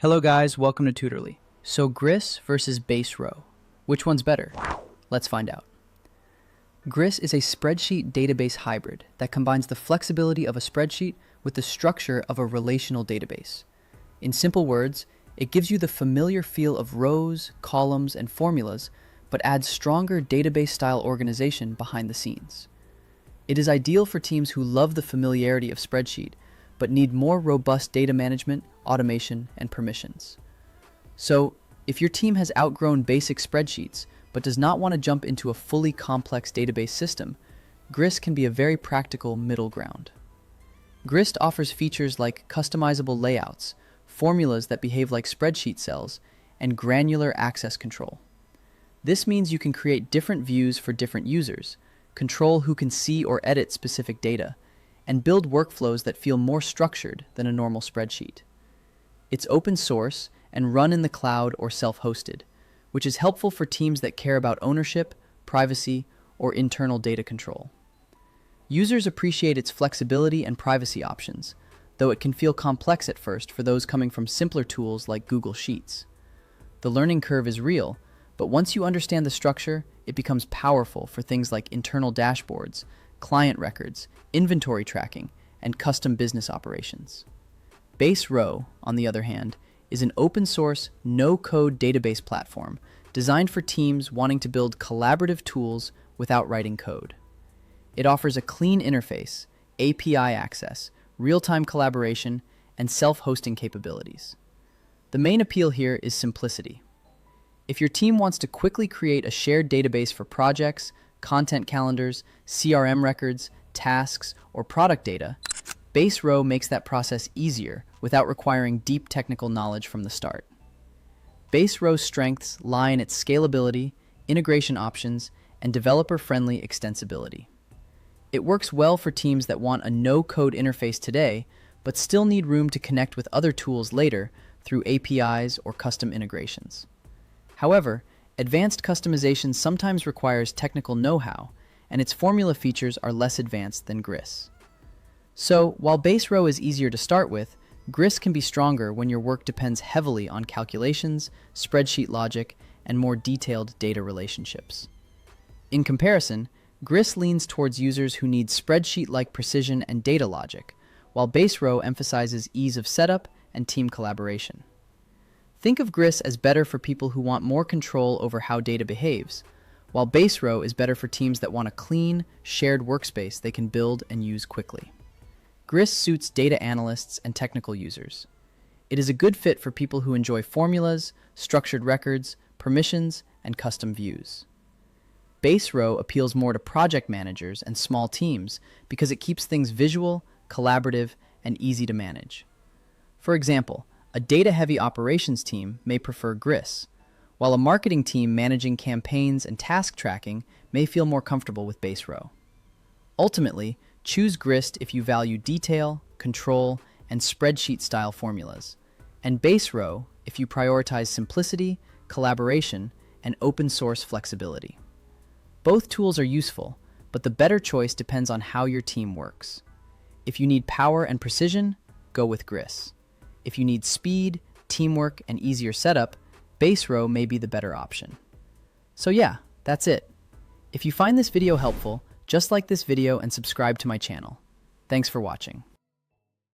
Hello guys, welcome to Tutorly. So Grist versus Baserow. Which one's better? Let's find out. Grist is a spreadsheet database hybrid that combines the flexibility of a spreadsheet with the structure of a relational database. In simple words, it gives you the familiar feel of rows, columns, and formulas, but adds stronger database-style organization behind the scenes. It is ideal for teams who love the familiarity of spreadsheet, but need more robust data management, automation, and permissions. So, if your team has outgrown basic spreadsheets, but does not want to jump into a fully complex database system, Grist can be a very practical middle ground. Grist offers features like customizable layouts, formulas that behave like spreadsheet cells, and granular access control. This means you can create different views for different users, control who can see or edit specific data, and build workflows that feel more structured than a normal spreadsheet. It's open source and run in the cloud or self-hosted, which is helpful for teams that care about ownership, privacy, or internal data control. Users appreciate its flexibility and privacy options, though it can feel complex at first for those coming from simpler tools like Google Sheets. The learning curve is real, but once you understand the structure, it becomes powerful for things like internal dashboards, client records, inventory tracking, and custom business operations. Baserow, on the other hand, is an open-source, no-code database platform designed for teams wanting to build collaborative tools without writing code. It offers a clean interface, API access, real-time collaboration, and self-hosting capabilities. The main appeal here is simplicity. If your team wants to quickly create a shared database for projects, content calendars, CRM records, tasks, or product data, Baserow makes that process easier without requiring deep technical knowledge from the start. Baserow's strengths lie in its scalability, integration options, and developer-friendly extensibility. It works well for teams that want a no-code interface today, but still need room to connect with other tools later through APIs or custom integrations. However, advanced customization sometimes requires technical know-how, and its formula features are less advanced than Grist. So, while Baserow is easier to start with, Grist can be stronger when your work depends heavily on calculations, spreadsheet logic, and more detailed data relationships. In comparison, Grist leans towards users who need spreadsheet-like precision and data logic, while Baserow emphasizes ease of setup and team collaboration. Think of Grist as better for people who want more control over how data behaves, while Baserow is better for teams that want a clean, shared workspace they can build and use quickly. Grist suits data analysts and technical users. It is a good fit for people who enjoy formulas, structured records, permissions, and custom views. Baserow appeals more to project managers and small teams because it keeps things visual, collaborative, and easy to manage. For example, a data-heavy operations team may prefer Grist, while a marketing team managing campaigns and task tracking may feel more comfortable with Baserow. Ultimately, choose Grist if you value detail, control, and spreadsheet-style formulas, and Baserow if you prioritize simplicity, collaboration, and open-source flexibility. Both tools are useful, but the better choice depends on how your team works. If you need power and precision, go with Grist. If you need speed, teamwork, and easier setup, Baserow may be the better option. So yeah, that's it. If you find this video helpful, just like this video and subscribe to my channel. Thanks for watching.